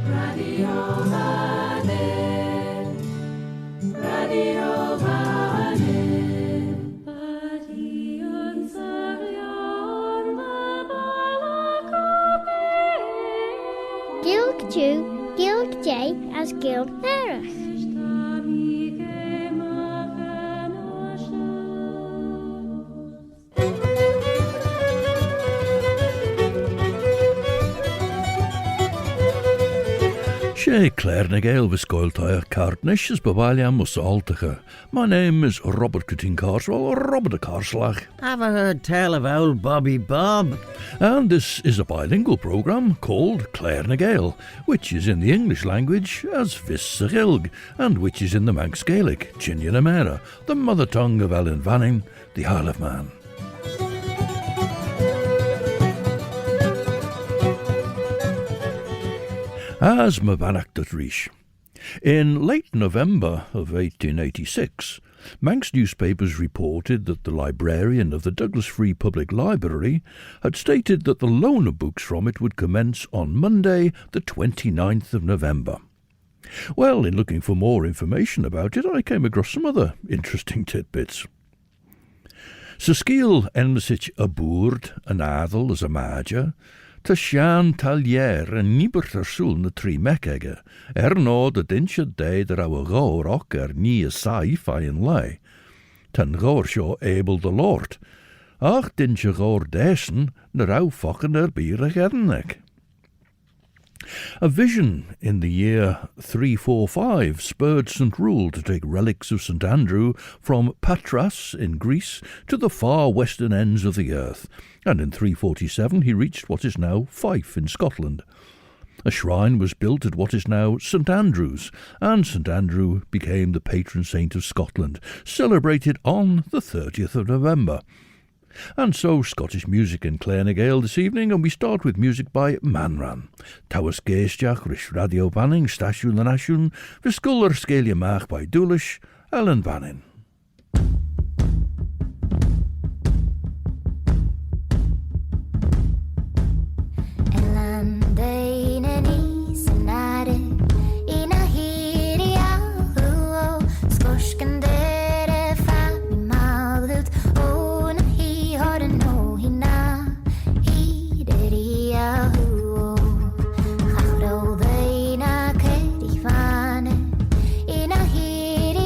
Radio Vannin, Radio Vannin. Badion Sarion Balakabe. Gilg Jew, Gilg J as Gilg Nerach. Sé Claare na Gael viscoiltaich cartnish is bevaliam mus altige. My name is Robert Cutting Carswell, Robert a Carslach. Have I heard tell of old Bobby Bob? And this is a bilingual programme called Claare na Gael, which is in the English language as Vis Gilg, and which is in the Manx Gaelic, Chinian Amera, the mother tongue of Ellen Vannin, the Isle of Man. As Mavanach Rish. In late November of 1886, Manx newspapers reported that the librarian of the Douglas Free Public Library had stated that the loan of books from it would commence on Monday, the 29th of November. Well, in looking for more information about it, I came across some other interesting tidbits. Saskeil enmesich a boord, an adel as a maja, ta Sian talier en niebert sul na tri mekege, no de dinsje day der our gaur ook nie a saif in lei. Ten gaur sjo able the Lord. Ach dinsje gaur desen, na rau fokken bier gednek. A vision in the year 345 spurred St. Rule to take relics of St. Andrew from Patras in Greece to the far western ends of the earth, and in 347 he reached what is now Fife in Scotland. A shrine was built at what is now St. Andrews, and St. Andrew became the patron saint of Scotland, celebrated on the 30th of November. And so Scottish music in Claare na Gael this evening, and we start with music by Manran. Tawas Geistjach Rish Radio Vanning, Stasiwn na Nasiwn, Viskuller Scalia Mach by Dúlish, Ellen Vannin. In a hiri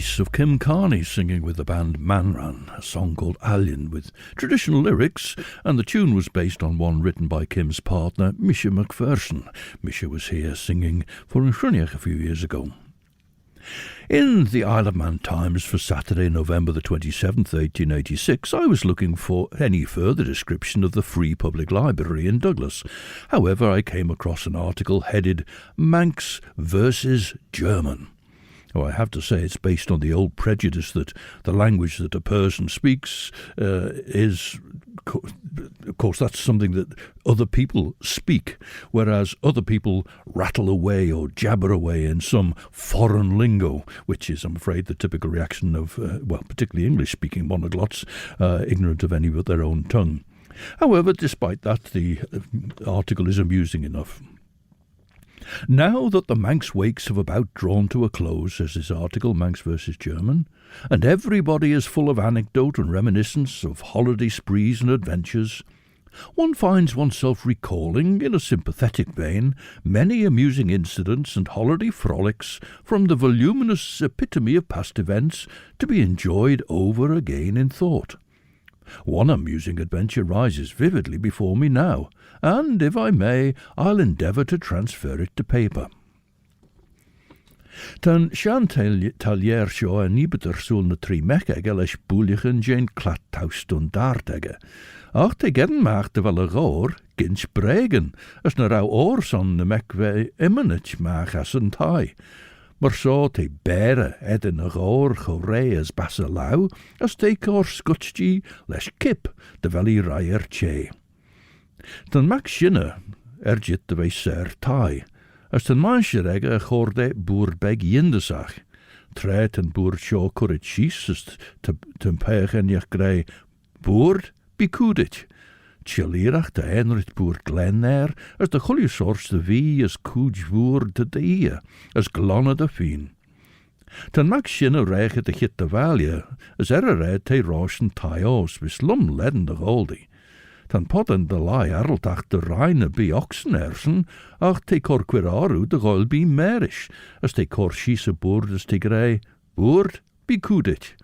voice of Kim Carney singing with the band Manran, a song called Alien with traditional lyrics, and the tune was based on one written by Kim's partner, Misha McPherson. Misha was here singing for Inchruineach a few years ago. In the Isle of Man Times for Saturday, November the 27th, 1886, I was looking for any further description of the Free Public Library in Douglas. However, I came across an article headed Manx versus German. Oh, I have to say it's based on the old prejudice that the language that a person speaks is, of course, that's something that other people speak, whereas other people rattle away or jabber away in some foreign lingo, which is, I'm afraid, the typical reaction of, particularly English-speaking monoglots, ignorant of any but their own tongue. However, despite that, the article is amusing enough. Now that the Manx wakes have about drawn to a close, says this article, Manx versus German, and everybody is full of anecdote and reminiscence of holiday sprees and adventures, one finds oneself recalling, in a sympathetic vein, many amusing incidents and holiday frolics from the voluminous epitome of past events to be enjoyed over again in thought. One amusing adventure rises vividly before me now, and, if I may, I'll endeavour to transfer it to paper. Tan Sean Tallier seo a níbetar súl na trí mechege leis búlichan Jane clat taustún dartege. Ach te gedden macht de wel a góor, gins bregen, as na rau oorson na mechwe immanich mach as an tai. Mar so te bere edin a góor go rei as bassa lau, as te cor scutchgi leis kip de veli raier che. Tan mac sinne ergit de wei ser tai, as ten manche rege a chorde boer beg yindesach. Tret en boer sjo currit schies as ten pech en jach grei boer bicudit. Chilirach de enrit boer glenner, as de chullie source de wie as cooj boer de die, as glonne de fien. Ten mac sinne rege de git de valje, as red te roschen taios, vis lum ledden de goldi. Tan podden de lai arltach de reine bi oxenersen, ach te cor quiraru de gol bi merish, as te cor schiese boerd as te grei, boerd bi kudit.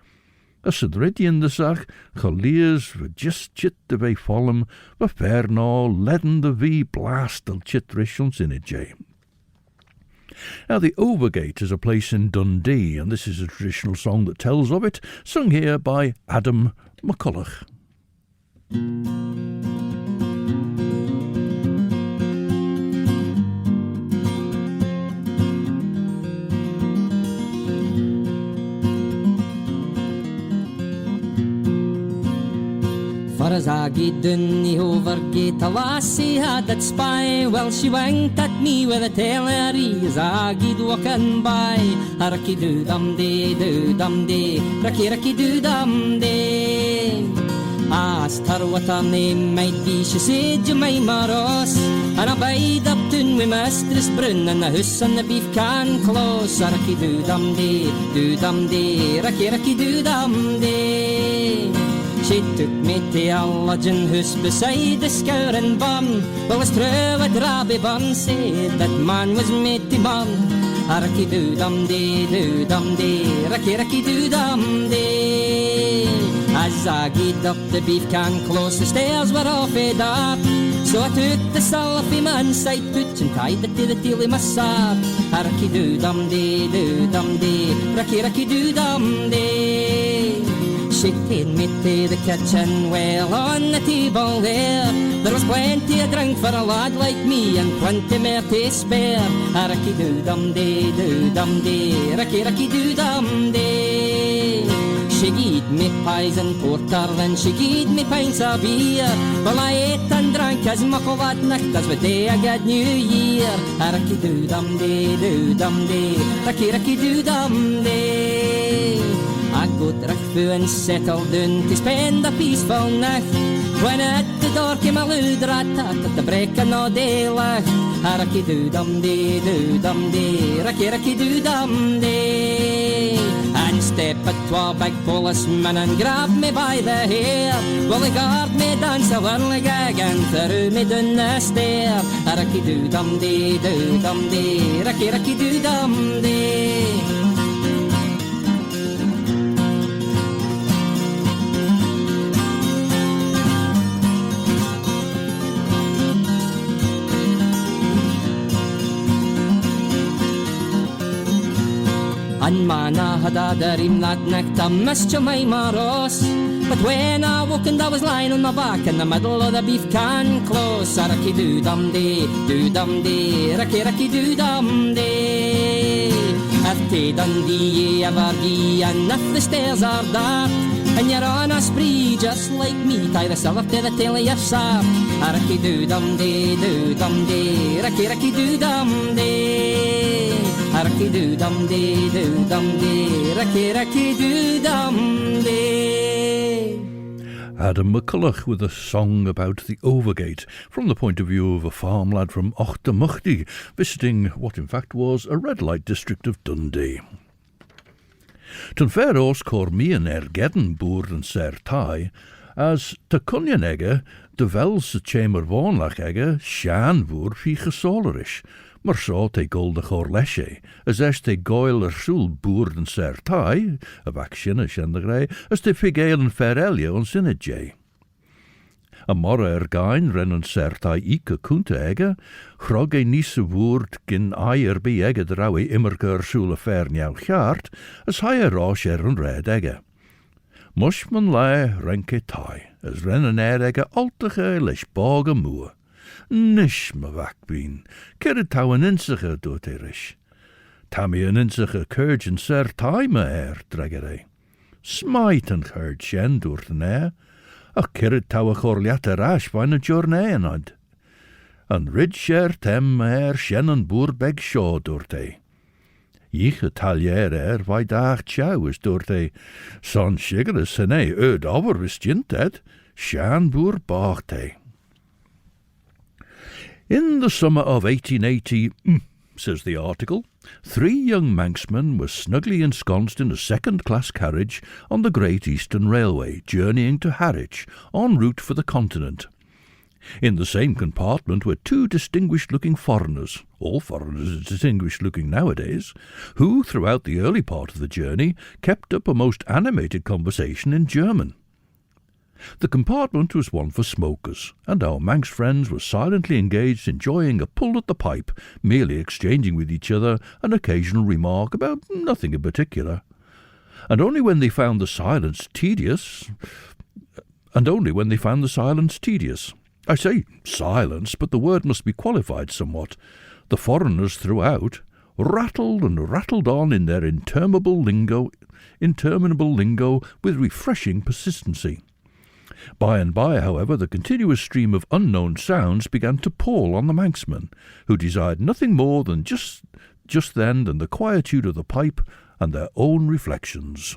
As het red in de zag, geliers we just chit de wei follem, we fair no ledden de wie blastel chit rishons in it jay. Now the Overgate is a place in Dundee, and this is a traditional song that tells of it, sung here by Adam McCulloch. For as I gaed down the Overgate, a lassie had that spy. Well, she winked at me with a tailery as I gaed walking by. A racky-doo-dum-day, doo-dum-day, racky-racky-doo-dum-day. I asked her what her name might be. She said Jemima Ross, and I bide up town with Mistress Brun and the house and the beef can close. A racky-doo-dum-day, doo-dum-day, racky-racky-doo-dum-day. She took me to a lodging house beside the Scouring Bun. Well, it's true what Robbie Bunn said, that man was matey bun. A racky-doo-dum-day, doo-dum-day, racky-racky-doo-dum-day. As I gaed up the beef can close, the stairs were off a dark. So I took the sulphy man's side put and tied it to the tail of my sock. A racky-doo-dum-day, doo-dum-day, racky-racky-doo-dum-day. She taken me to the kitchen, well, on the table there was plenty of drink for a lad like me and plenty more to spare. A racky-doo-dum-day, doo-dum-day, racky-racky-doo-dum-day. She gied me pies and porter and she gied me pints of beer. Well, I ate and drank as muckle that night as the day I got New Year. A racky-doo-dum-day, doo-dum-day, racky-racky-doo-dum-day. I go terug and settled down to spend a peaceful night. When at the door came a loud rat-tat at the break of no daylight. A racky-doo-dum-day, doo-dum-day, racky-racky-doo-dum-day. And step at twa big policemen and grab me by the hair. Well, they guard me dance a whirly gag and threw me down the stair. A racky-doo-dum-day, doo-dum-day, racky-racky-doo-dum-day. Lana hada darim lad nekta mescha my maros. But when I woke and I was lying on my back in the middle of the beef can close. Raki do dum dee, raki do dum dee. If they Dundee ever be, and if the stairs are dark, and you're on a spree just like me, tie yourself to the tail of your sark. Raki do dum dee, raki do dum dee. Raki do dum dee, raki do dum dee. Adam McCulloch with a song about the Overgate from the point of view of a farm lad from Ochtermuchty visiting what in fact was a red light district of Dundee. Tyn fair os cor mian gedden boer en ser tai, as te cunyan ege, de vel se chamber vonlach ege, shan voer fi gesolerish, maar so te golde chor leshe, as es te Gael soel boer en ser tai, a vac shinne shendegrei, as te fi Gael en ferelia on sinne A morra gain rennen ser tai ike kunte ege, chrog e nisse woord gin aier be ege drawe immerger soele fer njau chart, as haie rosh en red ege. Mush man lai renke tai, as rennen ege altige lesh boge moe. Nish me vakbeen, kere tau an insige doet erish. Tammy an insige kurge en ser tai me dregere. Smite an kurge shen doet an a kere tau a chorliata rash vain a journey ad. An rid sher tem shen an boerbeg shaw doet Ich talier vai daag chow is doet son shigeris hene ud over is jinted, shan boer baagte. In the summer of 1880, says the article, 3 young Manxmen were snugly ensconced in a second-class carriage on the Great Eastern Railway, journeying to Harwich, en route for the continent. In the same compartment were 2 distinguished-looking foreigners, all foreigners are distinguished-looking nowadays, who, throughout the early part of the journey, kept up a most animated conversation in German. The compartment was one for smokers, and our Manx friends were silently engaged enjoying a pull at the pipe, merely exchanging with each other an occasional remark about nothing in particular. And only when they found the silence tedious... I say silence, but the word must be qualified somewhat. The foreigners throughout rattled and rattled on in their interminable lingo with refreshing persistency. By and by, however, the continuous stream of unknown sounds began to pall on the Manxmen, who desired nothing more than just then than the quietude of the pipe and their own reflections.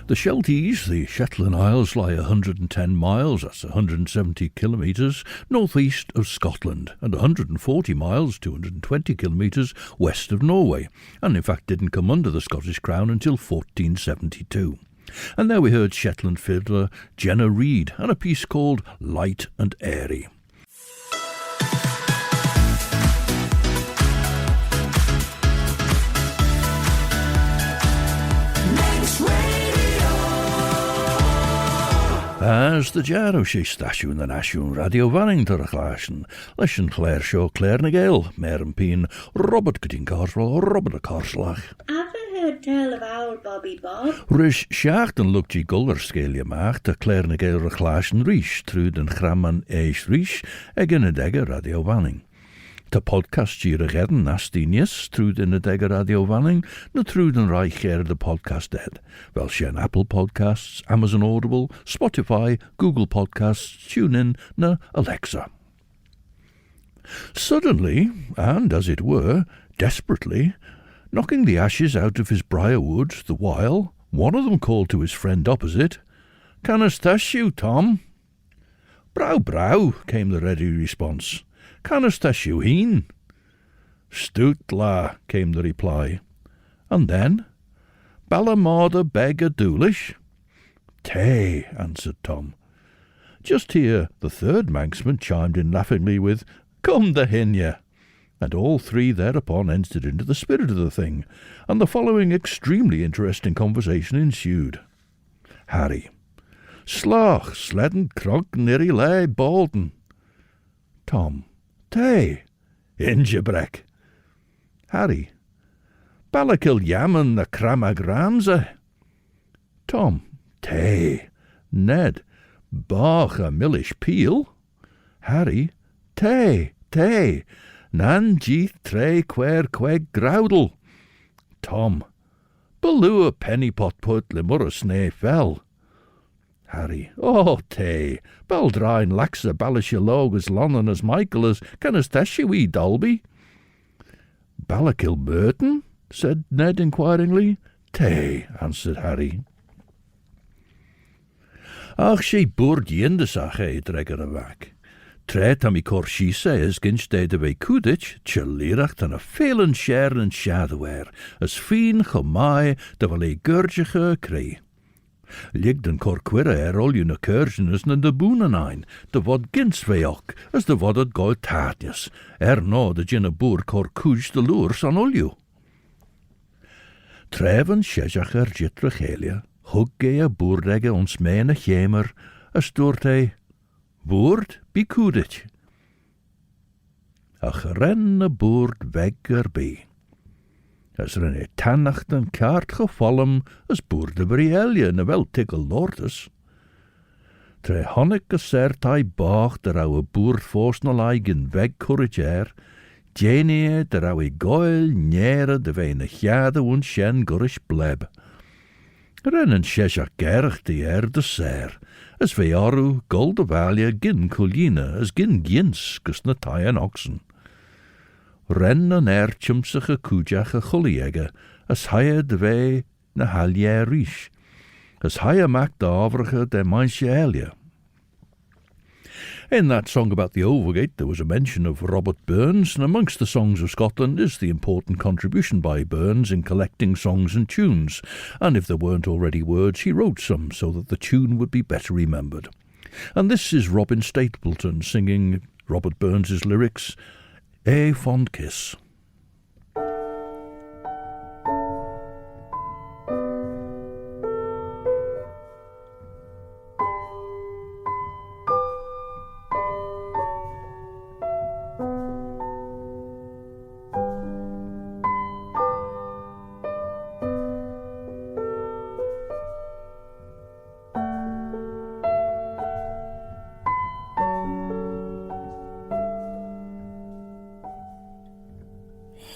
The Shelties, the Shetland Isles, lie 110 miles, that's 170 kilometres, northeast of Scotland, and 140 miles, 220 kilometres, west of Norway, and in fact didn't come under the Scottish Crown until 1472. And there we heard Shetland fiddler Jenna Reid and a piece called Light and Airy. As the Jaro she stasiwn the Nasiwn Radio Vanning to Rechlaschen, Leshen Claare show Claare na Gael, Mer Peen, Robert Cutting Carswell, Robert a Carslach. Ever heard tell of old Bobby Bob? Rish Schachten looked ye guller scale ye macht, to Claare na Gael Rechlaschen Rish, through den Gramman Eish Rish, again a degger Radio Vanning. De podcast hier redden nastinius, through den degger Radio Vanning, na through den reich de podcast ed. Wel shen Apple Podcasts, Amazon Audible, Spotify, Google Podcasts, TuneIn, na Alexa. Suddenly, and as it were, desperately, knocking the ashes out of his briar-wood the while, one of them called to his friend opposite, "Can I stash you, Tom?" "Brow, brow," came the ready response. "Can I stash you, heen?" "Stoot, la," came the reply. And then, "Ballamorda beg a doolish?" "Tay," answered Tom. Just here the third Manxman chimed in laughingly with, "Come the hinya," and all three thereupon entered into the spirit of the thing, and the following extremely interesting conversation ensued. Harry: "Slach, sledden, krog, nirry lay, balden." Tom: "Tay, Ingebrek." Harry: "Ballakil yaman na cramagranza." Tom: "Tay, Ned, bach a millish peel." Harry: "Tay, nan jeeth tre quer queg groudel." Tom: "Baloo a penny pot put limur a snay fell." Harry: "Oh, tay, Baldrain laxa balashilog as Lonnon as Michael as can as wee Dolby." "Ballakil Burton?" said Ned inquiringly. "Tay," answered Harry. "Ach, she boord yindasach dregger a vac. Tre tam I corshise as ginstede de ve kudich, cheliracht an a felen share and shadoware, as fien chomai de vale gurgige kree. Lig den corquira all na cursionus na de boonanine, de vod gins veok, as de vod goil tatius, no de gin a boer corcuj de loers an olju. Treven shejach jitra gelia, hug a boerdegge ons mene chemer, as doort hij, "Boerd, be kudich." Ach renne boerd weg erbij. As er tannacht een kaart gevallen, as boerde brielje na wel tikkel lordes. Tre honneke sertai baag der ouwe boerd voors na leigen weg corrigeer, Jenie der ouwe goil nere de weine jade un shen gurish bleb. Rennen shesha gerch die de ser, as vearu golde valje gin kuline, as gin gins gus na taien oxen. Ren an chumsige kujach a chulliege, as haie de vee na halje rish, as haie mak de avrige de manche elje. In that song about the Overgate there was a mention of Robert Burns, and amongst the songs of Scotland is the important contribution by Burns in collecting songs and tunes, and if there weren't already words he wrote some so that the tune would be better remembered. And this is Robin Stapleton singing Robert Burns's lyrics, "A Fond Kiss."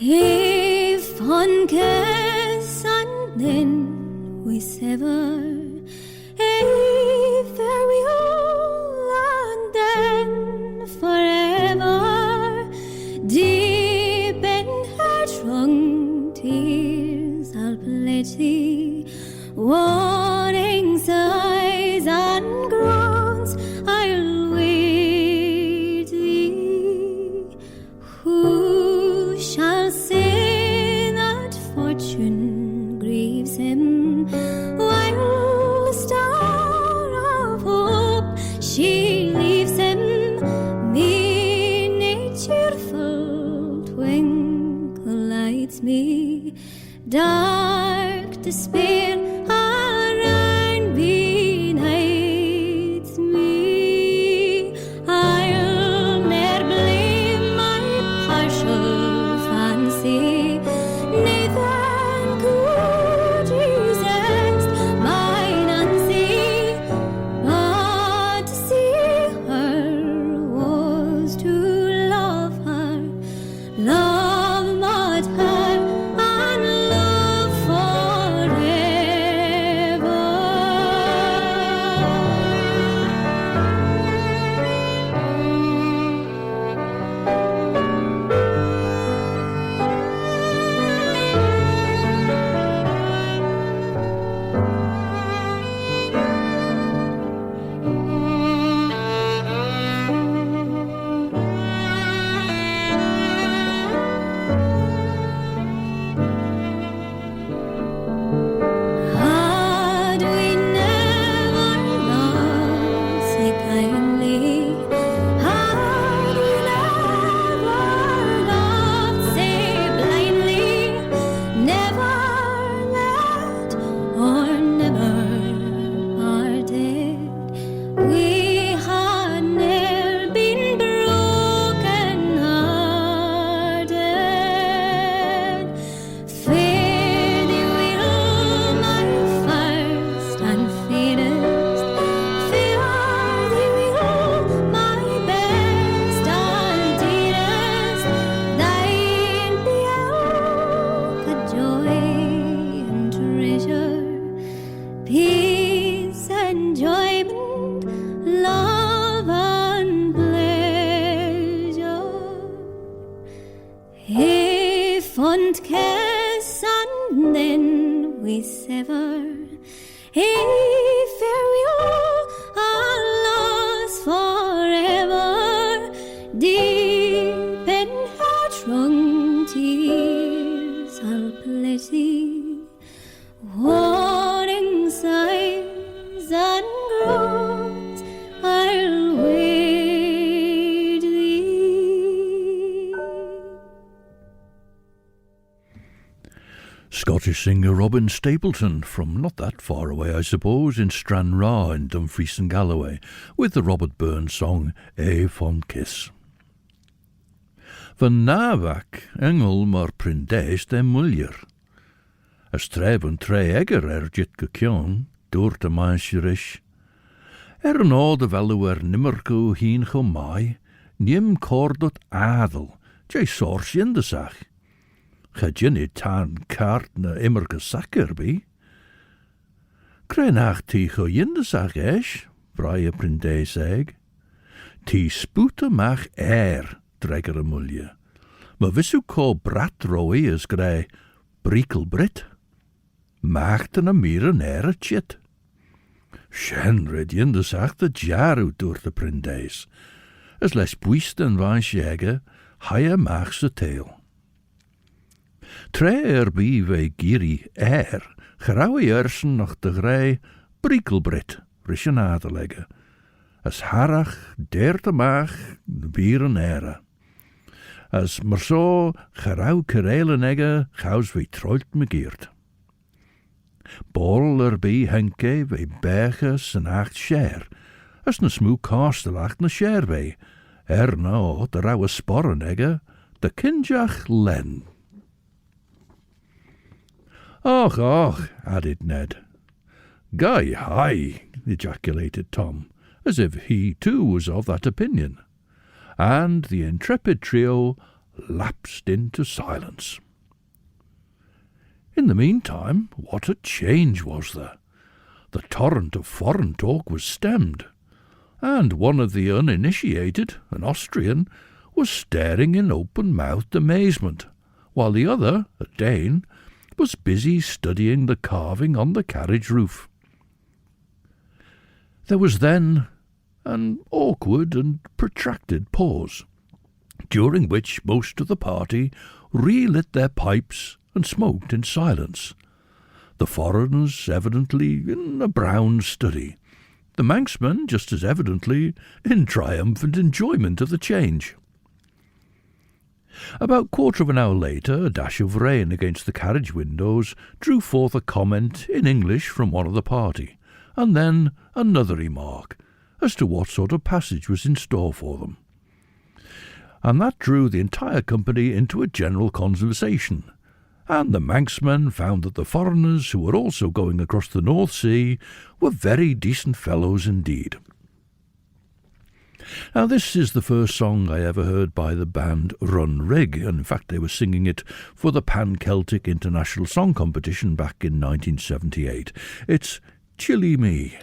If on kiss and then we sever, fare we all and then forever, deep in her drunk tears I'll pledge thee one while the star of hope she leaves him, me cheerful twinkle lights me, dark despair around me hides me. I'll ne'er blame my partial fancy, Nathan could resist my Nancy, but to see her was to love her, love but her, and love forever. Had we never loved so kindly, had we never loved so blindly, never met or never parted, we had ne'er been broken hearted. Fare thee well, my first and fairest, fare thee well, my best and dearest, thine be ilka joy and treasure, peace, enjoyment, love and pleasure. Hey, fond kiss and then we sever. Hey, farewell, alas, forever. Deep in heart-wrung tears I'll plenty, warning sighs and groans I'll wait thee. Scottish singer Robin Stapleton, from not that far away, I suppose, in Stranraer in Dumfries and Galloway, with the Robert Burns song A Fond Kiss. Van Navak engel mar prindeis de muljer. As treven tre egger jit gekjon, door de mansjerish. No de veluwer nimmer go heen go mai, nim cordot adel, jay source in de sach. Ga jinny tan kaart na immer gesakker be. Krenach ti go in de sach esh, braie prindeis eg. Ti spoete mach dregger mulje. Maar vissu ko brat roe is grij briekel brit. Maakten a mere chit. Shen red in de sach de jaru door de prindeis. As les buisten van sjegge, haie maag se teel. Tre bi we giri grauwe jersen nog de grij briekelbrit, risjenade legge. As harach derde maag de bieren ere. As maar zo grauw kerelen egge, gauws we troelt me geert. Bol bi henke we berges en acht scher, as ne smoe kastelach ne scher we, no de rauwe sporren egge, de kinjach len. Och, added Ned. Guy, hi, ejaculated Tom, as if he too was of that opinion, and the intrepid trio lapsed into silence. In the meantime, what a change was there! The torrent of foreign talk was stemmed, and one of the uninitiated, an Austrian, was staring in open-mouthed amazement, while the other, a Dane, was busy studying the carving on the carriage roof. There was then an awkward and protracted pause, during which most of the party relit their pipes and smoked in silence. the foreigners evidently in a brown study, the Manxmen just as evidently in triumphant enjoyment of the change. About quarter of an hour later, a dash of rain against the carriage windows drew forth a comment in English from one of the party, and then another remark as to what sort of passage was in store for them. And that drew the entire company into a general conversation, and the Manxmen found that the foreigners who were also going across the North Sea were very decent fellows indeed. Now, this is the first song I ever heard by the band Run Rig, and in fact they were singing it for the Pan-Celtic International Song Competition back in 1978. It's Chilly Me.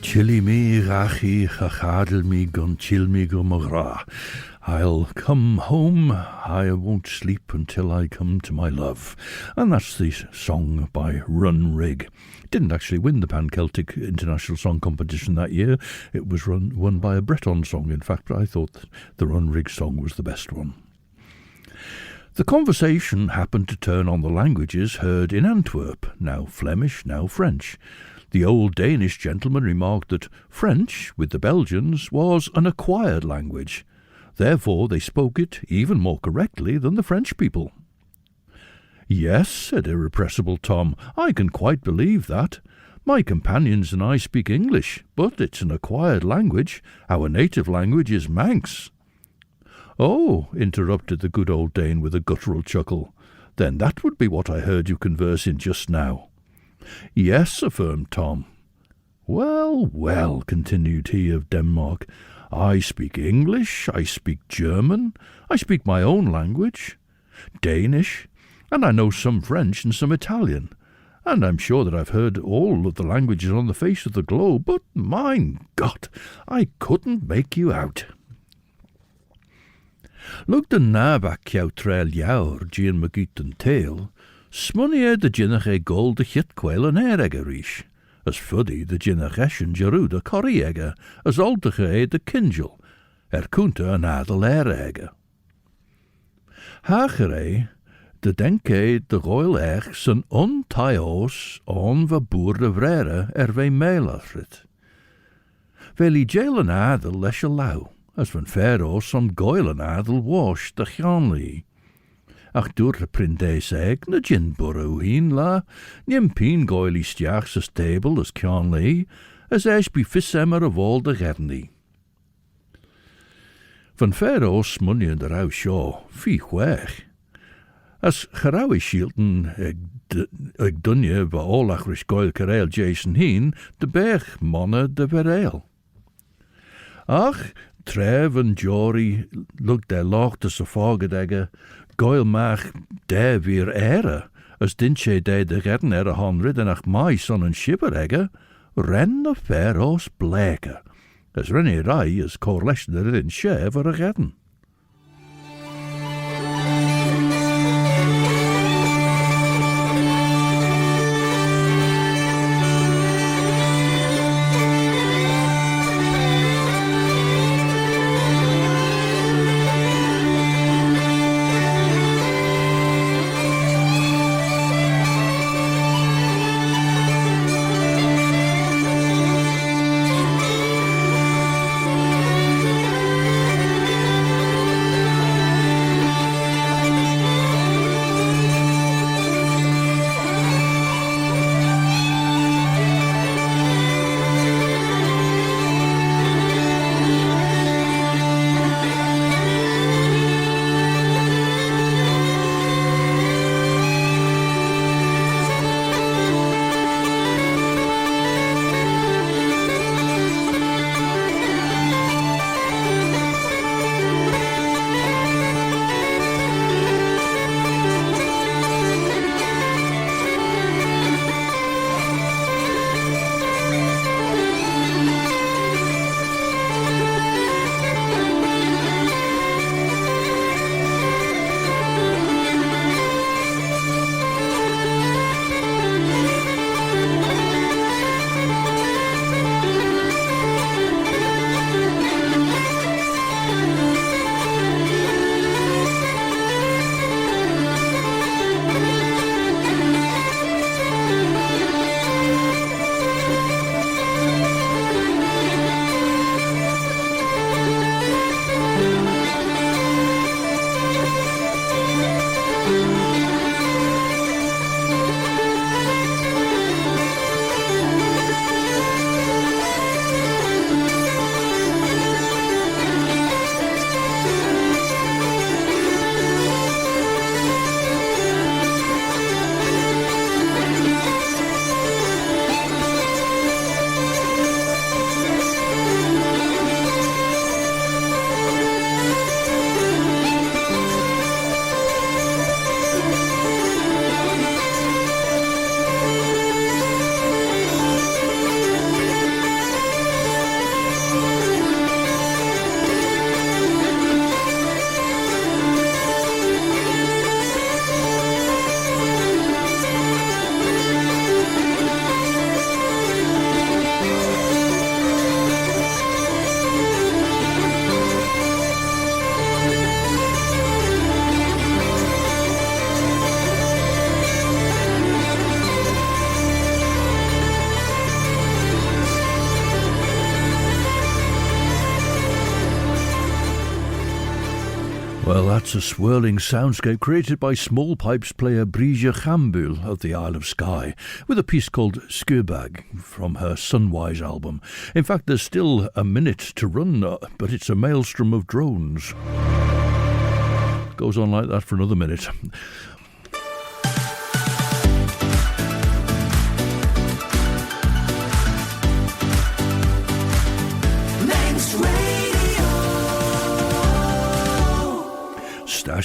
Chilly me rachi chachadel me gun chill me gumara. I'll come home, I won't sleep until I come to my love. And that's the song by Run Rig. Didn't actually win the Pan-Celtic International Song Competition that year. It was won by a Breton song, in fact, but I thought the Run Rig song was the best one. The conversation happened to turn on the languages heard in Antwerp, now Flemish, now French. The old Danish gentleman remarked that French, with the Belgians, was an acquired language. Therefore they spoke it even more correctly than the French people. "Yes," said irrepressible Tom, "I can quite believe that. My companions and I speak English, but it's an acquired language. Our native language is Manx." "Oh," interrupted the good old Dane with a guttural chuckle, Then that would be what I heard you conversing just now. Yes, affirmed Tom. Well, well, continued he of Denmark, I speak English, I speak German, I speak my own language, Danish, and I know some French and some Italian, and I'm sure that I've heard all of the languages on the face of the globe, but, mein Gott, I couldn't make you out. Lug den nabak jou trail jouwer, Jean McGeet and tail, smunny de jinnach gold de chitquail and rish, as fuddy the jinnach eshen jeruda corriega, as aldige de kinjal, kunta an adel Hagere, de denke de royal erg zijn ontaios on va boerde vrere ve meilafrit. Veli jail an adel lesje lau, as van feros on goil an adel wash de chanli. Ach door de prindes eg na gin burrow heen la, niem pien goili stiachs as table as canli, as eis be fissemmer of all de gerni. Van feros money in de rauw shaw, fi weg. As gerawi shielten eg dunje va olachrish goil kareel Jason heen, de berg monne de vereel. Ach, Trev en Jory look de locht as a fogedegge, goil mach de weer ere, as dinche de redden 100 en ach my son en shibberegge, ren de feros bleke, as rennie rai as correlation er in share for a redden. Well, that's a swirling soundscape created by small pipes player Brija Chambul of the Isle of Skye, with a piece called Skurbag from her Sunwise album. In fact, there's still a minute to run, but it's a maelstrom of drones. Goes on like that for another minute.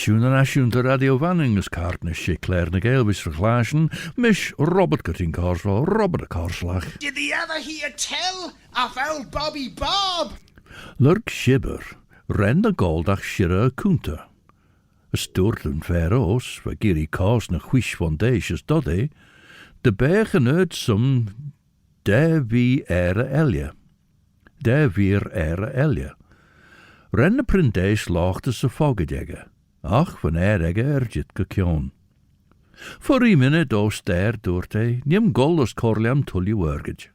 Asjoen en asjoen de radio vanning is kaartnis she Claare na Gael wis verglazen, mis Robert Cutting Carswell, Robert de Karslag. Did the ever hear tell of old Bobby Bob? Lurk shibber, ren de goldach shirra kunta. A stoort en veros, waar giri kaas na chwish van deisjes dodde, de bergen uit som de wie elje. De vier elje. Ren de prindeis lachte se foggedegge. Ach, van egge ergit gekjon. Voor een minute doos der doort hij, niem goldos korliam tulli werged.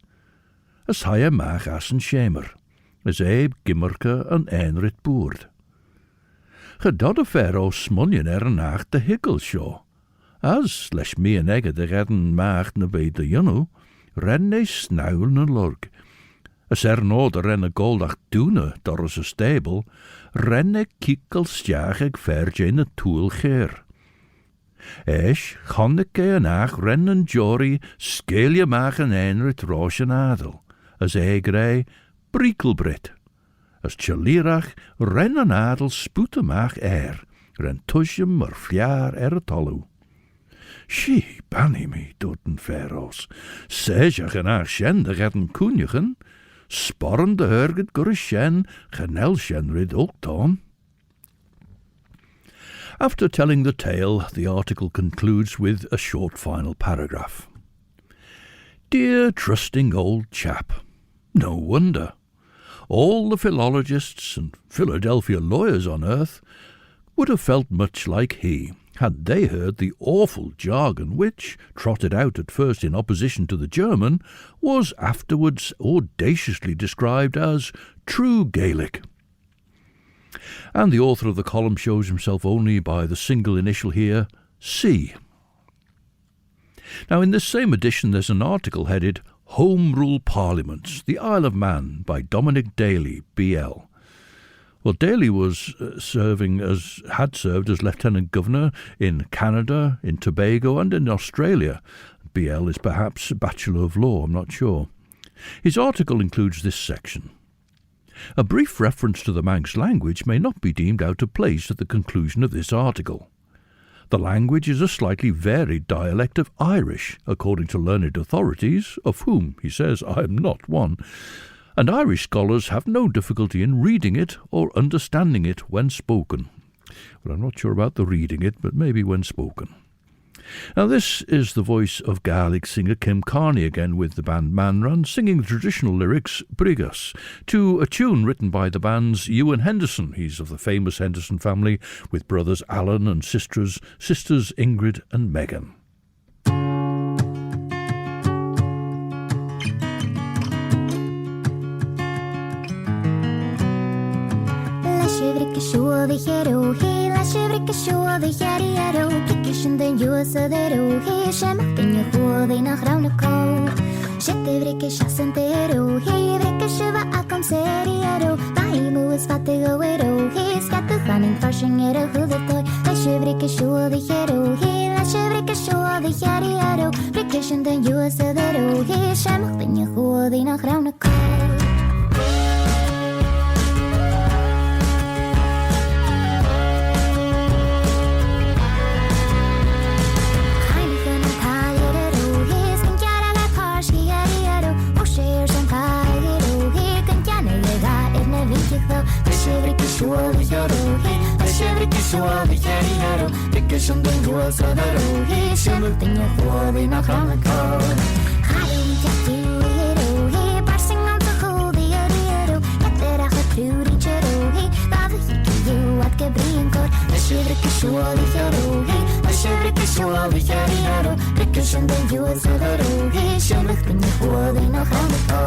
As hij maag as een schemer, as eib gimmerke een einrit boerd. Gedodde ferro smuljen nacht de hikkelshow. As lesh me en egge de redden maagd na bij de junno, ren hij snauwen en lurk. As no de renne goldach doene door is stable, renne kikkelstjaag ik verge in het toel geer. Esch, ganneke en ach rennen jory, skeel je maag een einrit roosje adel. As grij, briekelbrit. As tjalirach, rennen adel spoete maag ren tusje maar fjaar het allu. Shie, banny me, doten ferros. Sejach en ach schende redden koenjegen, sporren de hurget gurre shen, genel shen rid ook dan. After telling the tale, the article concludes with a short final paragraph. Dear trusting old chap, no wonder. All the philologists and Philadelphia lawyers on earth would have felt much like he, had they heard the awful jargon which, trotted out at first in opposition to the German, was afterwards audaciously described as true Gaelic. And the author of the column shows himself only by the single initial here, C. Now in this same edition there's an article headed Home Rule Parliaments, the Isle of Man, by Dominic Daly, BL. Well, Daly had served as Lieutenant Governor in Canada, in Tobago and in Australia. BL is perhaps a Bachelor of Law, I'm not sure. His article includes this section. A brief reference to the Manx language may not be deemed out of place at the conclusion of this article. The language is a slightly varied dialect of Irish, according to learned authorities, of whom, he says, I am not one, and Irish scholars have no difficulty in reading it or understanding it when spoken. Well, I'm not sure about the reading it, but maybe when spoken. Now this is the voice of Gaelic singer Kim Carney again with the band Manran, singing the traditional lyrics Brigas, to a tune written by the band's Ewan Henderson. He's of the famous Henderson family, with brothers Alan and sisters Ingrid and Megan. Sjoe hero, he la shivrike sjoe hero, kikishin den juose dero, he shemak den je hoode na graune ko. Shette vrike shassen dero, he vrike sjuva akom seriero, daimu is fattigo ero, he skatte fanning farsing ero huvudtoy, la shivrike sjoe hero, he la shivrike sjoe hero, kikishin den juose dero, he shemak den je hoode na graune ko. Suave hero, dikishin den juose dero, he shimuk den je hoode na graune ko. Haren jattu hero, he barsing on to hold the hero, etter ach truri chero, he bave hiki you at gebrien kor, la shivrike suave hero, he la shivrike suave hero, dikishin den juose dero, he shimuk den je hoode na graune ko.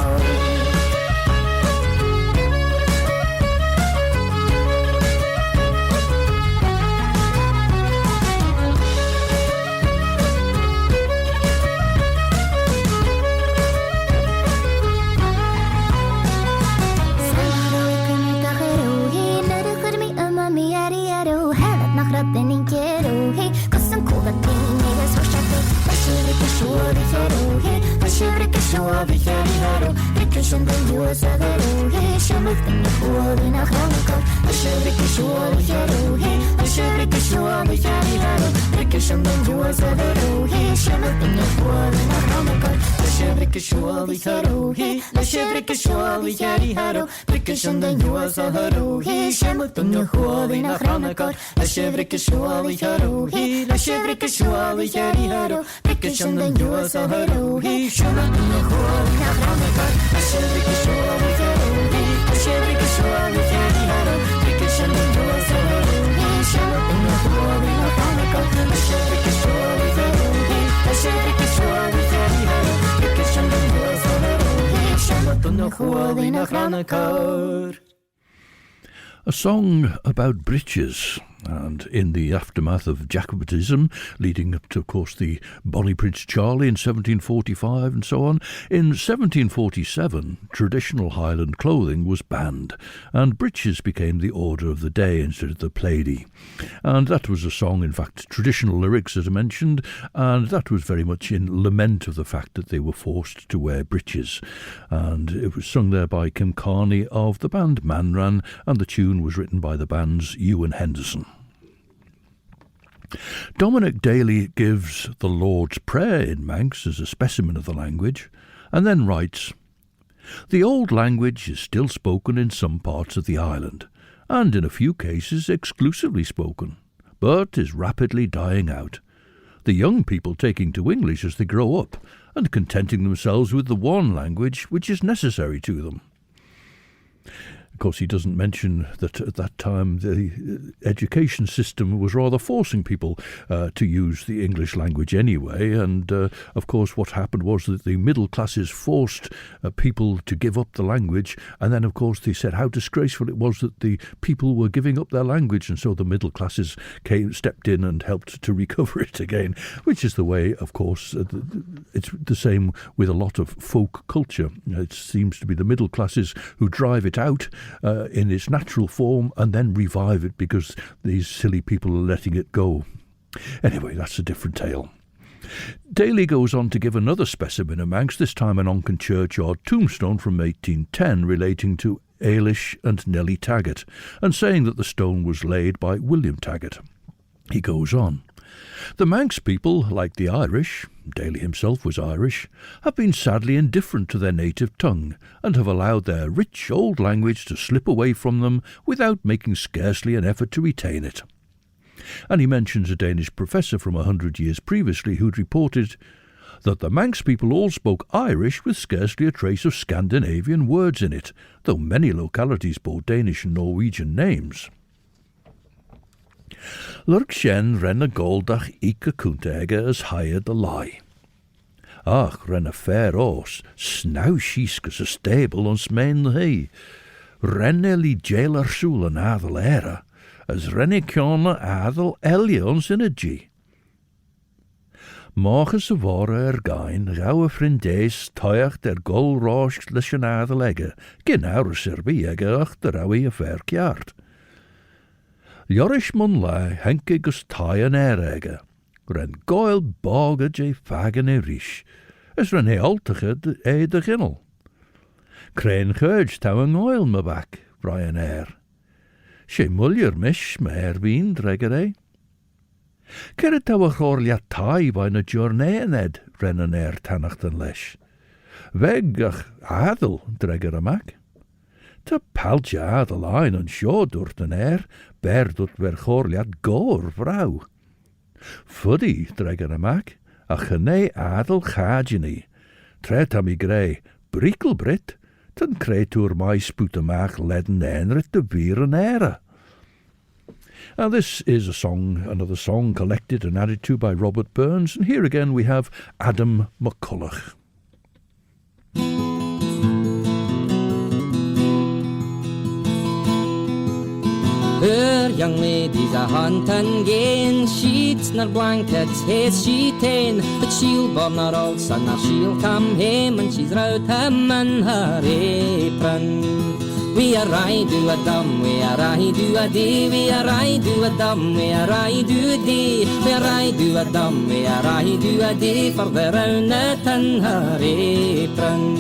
shua vi heri haro Brickish and the USA the rohe Shemuk in the pool in a chronicle I should be shua vi heri I should be shua vi heri haro Brickish and the USA the rohe Shemuk in the pool in a chronicle I should be shua vi heri I should be shua vi heri haro Brickish and the USA the rohe Shemuk in the pool in a chronicle I should be shua vi heri I should be shua vi heri haro Brickish and the USA the rohe Shemuk in the pool in a chronicle I should be shua vi heri I should be shua vi heri haro Brickish and the USA the rohe Shemuk in the pool in a chronicle I should be shua vi heri I should be shua vi heri haro Brickish and the USA the rohe Shemuk in the pool in a chronicle. A song about breeches, and in the aftermath of Jacobitism, leading up to, of course, the Bonnie Prince Charlie in 1745 and so on, in 1747 traditional Highland clothing was banned, and breeches became the order of the day instead of the plaidie. And that was a song, in fact, traditional lyrics as I mentioned, and that was very much in lament of the fact that they were forced to wear breeches. And it was sung there by Kim Carney of the band Manran, and the tune was written by the band's Ewan Henderson. Dominic Daly gives the Lord's Prayer in Manx as a specimen of the language, and then writes, "The old language is still spoken in some parts of the island, and in a few cases exclusively spoken, but is rapidly dying out, the young people taking to English as they grow up, and contenting themselves with the one language which is necessary to them." Of course, he doesn't mention that at that time the education system was rather forcing people to use the English language anyway. And, of course, what happened was that the middle classes forced people to give up the language. And then, of course, they said how disgraceful it was that the people were giving up their language. And so the middle classes stepped in and helped to recover it again, which is the way, of course, it's the same with a lot of folk culture. It seems to be the middle classes who drive it out in its natural form and then revive it because these silly people are letting it go. Anyway, that's a different tale. Daly goes on to give another specimen of Manx, this time an Onken churchyard tombstone from 1810 relating to Ailish and Nellie Taggart, and saying that the stone was laid by William Taggart. He goes on, "The Manx people, like the Irish," Daly himself was Irish, "have been sadly indifferent to their native tongue, and have allowed their rich old language to slip away from them without making scarcely an effort to retain it." And he mentions a Danish professor from 100 years previously who'd reported that the Manx people all spoke Irish with scarcely a trace of Scandinavian words in it, though many localities bore Danish and Norwegian names. Lurk shen ren a goldach ike kuntege as hired the lie. Ach, ren a fair os, snau shieskus a stable ons main he. Ren eli jailer soul an adel era, as ren ik jona adel ons in a g. Morgens a vore gain, rauwe frindees, toiach der gol rosh lish an adel egge, gin aure sirbi egge ach der rauwe a verkjaard. Jorish mun lai henke gus tai an erege, ren Gael boga je fagen e rish, as ren he altige de ginnel. Crane geurge tau an oil me back, Brian She mullier mish me wien dregere. Kere tau a chorlia tai by na journey ned, ren an tannacht an lesh. Weg ach adel dregere mac. Ta paltje adel ein an sjo dort an ber dort ver chorliat gor vrouw. Fuddy dregere mac, a chene adel chadjeni. Tret am I grey, brikkelbrit, ten creatur my sputemach ledden enrit de vier an era. Now this is a song, another song collected and added to by Robert Burns, and here again we have Adam McCulloch. Her young ladies a hunt and gain, sheets nor blankets, haze she ta'en, but she'll burn her all and now she'll come home and she's rout him in her apron. We are I do a dum, we are I do a dee, we are I do a dum, we are I do a dee, we are I do a dum, we are I do a dee, for the round net and her apron.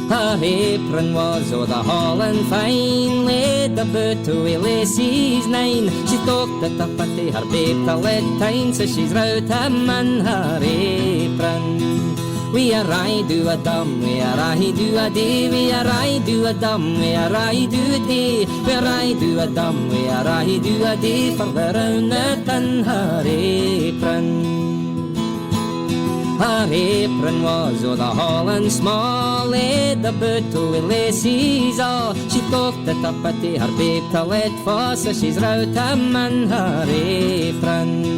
Her apron was o' the Holland fine, laid about to Ulysses 9. She talked at the party, her babe to let time, so she's rout him and her apron. We are I do a dum, we are I do a dee, we are I do a dum, we are I do a dee, we are I do a dum, we are I do a dee, for the round net and her apron. Her apron was o' the Holland small, laid about to Ulysses all. She talked at the party, her babe to let for, so she's rout him and her apron.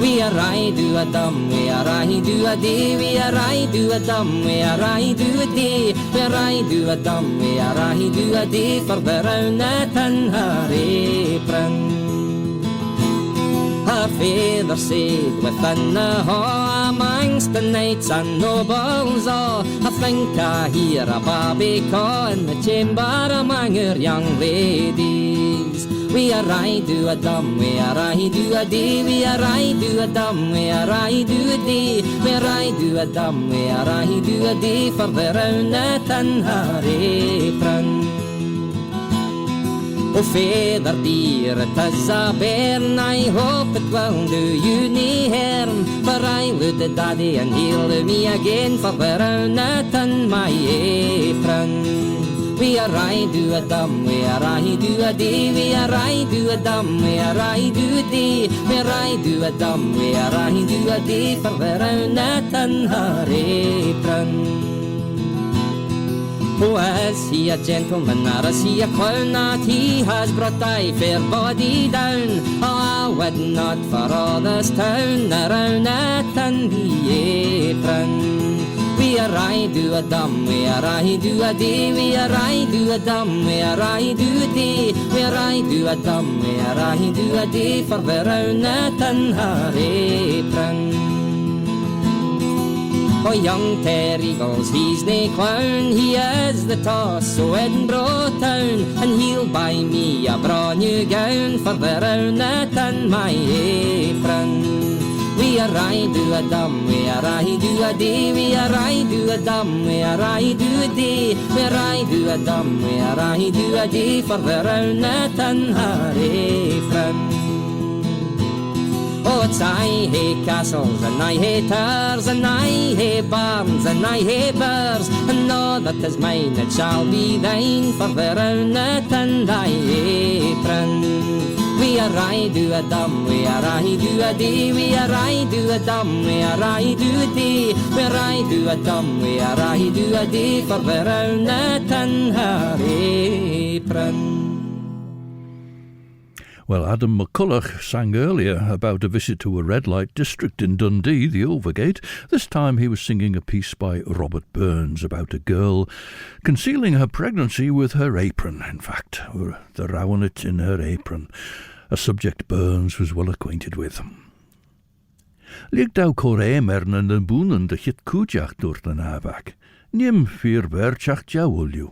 We are I do a dum, we are I do a dee, we are I do a dum, we are I do a dee, we are I do a dum, we are I do a dee, for the round net and her apron. Her father said within the hall, amongst the knights and nobles all, I think I hear a baby call in the chamber among her young ladies. We are I do a dum, we are I do a dee, we are I do a dum, we are I do a dee, we are I do a dum, we are I do a dee, for the round net and her apron. O feather dear, it is a bairn, I hope it will do you nae harm, for I would the daddy and he'll do me again, for the round net and my apron. We are I do a dum, we are I do a dee, we are I do a dum, we are I do a dee, we are I do a dum, we are I do a dee, for the round net and her apron. Oh, is he a gentleman or is he a clown that he has brought thy fair body down? Oh, I would not for all this town around it and the apron. We are I do a dum, we are I do a dee, we are I do a dum, we are I do a dee, we are I do a dum, we are I do a dee, for the round net and her apron. Oh, young Terry-Gulls, he's nae clown, he is the toss o' Edinburgh town, and he'll buy me a braw new gown, for the round net and my apron. We are I do a dum, we are I do a dee, we are I do a dum, we are I do a dee, we are I do a dum, we are I do a dee, for the round net and her apron. Oh, it's I hae castles, and I hae towers, and I hae barns, and I hae birds, and all that is mine, it shall be thine, for the round net and thy apron. We are I do a dum, we are I do a dee, we are I do a dum, we are I do a dee, we are I do a dum, we are I do a dee, for the round net and her apron. Well, Adam McCulloch sang earlier about a visit to a red light district in Dundee, the Overgate. This time he was singing a piece by Robert Burns about a girl concealing her pregnancy with her apron. In fact, the rowing it in her apron, a subject Burns was well acquainted with. Lig daw Claare mern yn y bwnen de chit cwjach dwr den avak. Nim fyr berchach jawulju.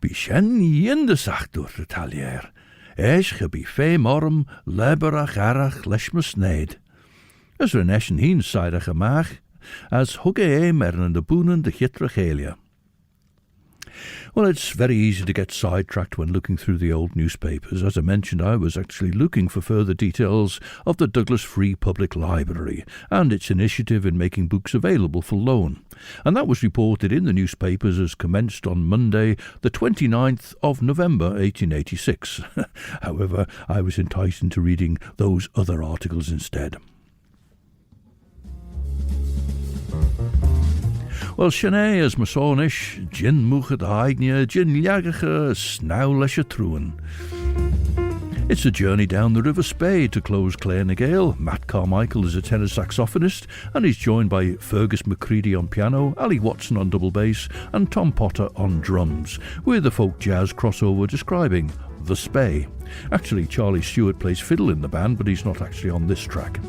Bishen yen de sach dwr de talier. Eis ge fe morm, leberach arach leschmus neid. As reneschen heen sidach amach, as hugge mern de boonen de chitrachelia. Well, it's very easy to get sidetracked when looking through the old newspapers. As I mentioned, I was actually looking for further details of the Douglas Free Public Library and its initiative in making books available for loan. And that was reported in the newspapers as commenced on Monday, the 29th of November 1886. However, I was enticed into reading those other articles instead. Well, Sinead is masonish, gin muchet haignia, gin liagacha, snow lesha truan. It's a journey down the River Spey to close Claare Gael. Matt Carmichael is a tenor saxophonist and he's joined by Fergus McCready on piano, Ali Watson on double bass and Tom Potter on drums, with a folk jazz crossover describing The Spey. Actually, Charlie Stewart plays fiddle in the band, but he's not actually on this track.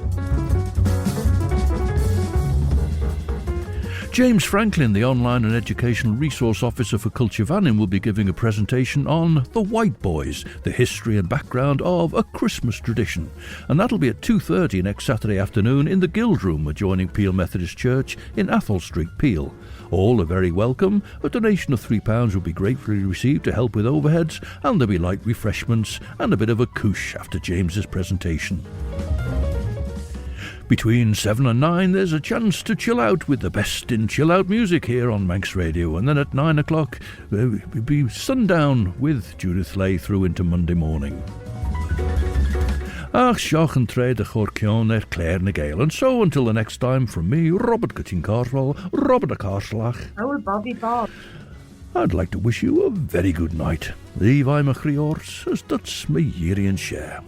James Franklin, the Online and Educational Resource Officer for Culture Vannin, will be giving a presentation on the White Boys, the history and background of a Christmas tradition. And that'll be at 2:30 next Saturday afternoon in the Guild Room adjoining Peel Methodist Church in Athol Street, Peel. All are very welcome. A donation of £3 will be gratefully received to help with overheads, and there'll be light refreshments and a bit of a couche after James's presentation. Between 7 and 9 there's a chance to chill out with the best in chill out music here on Manx Radio, and then at 9 o'clock it'll be sundown with Judith Lay through into Monday morning. Ach, seach an tréad a chór ceann Claare na Gael. And so until the next time, from me, Robert Cutting Carswell, Robert a Carslach. Oh, Bobby Bob. I'd like to wish you a very good night. Leave I'm a chriors, as that's my yeary and share.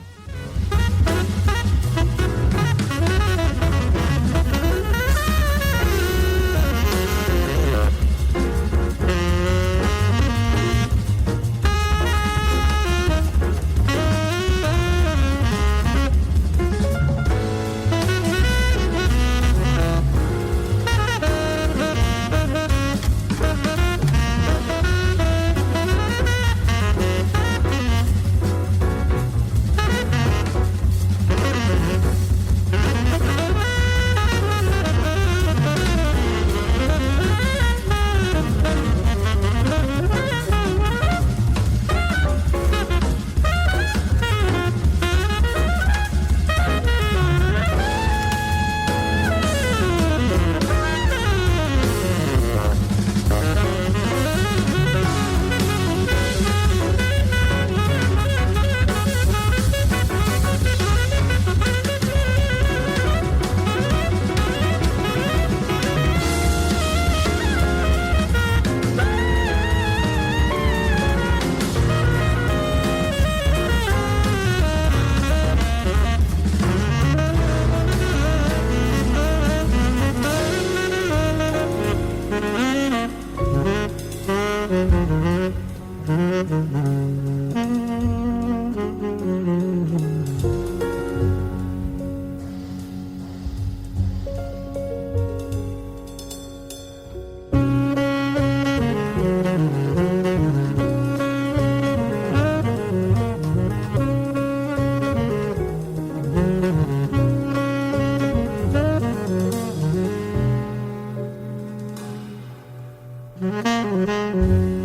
Mm-hmm.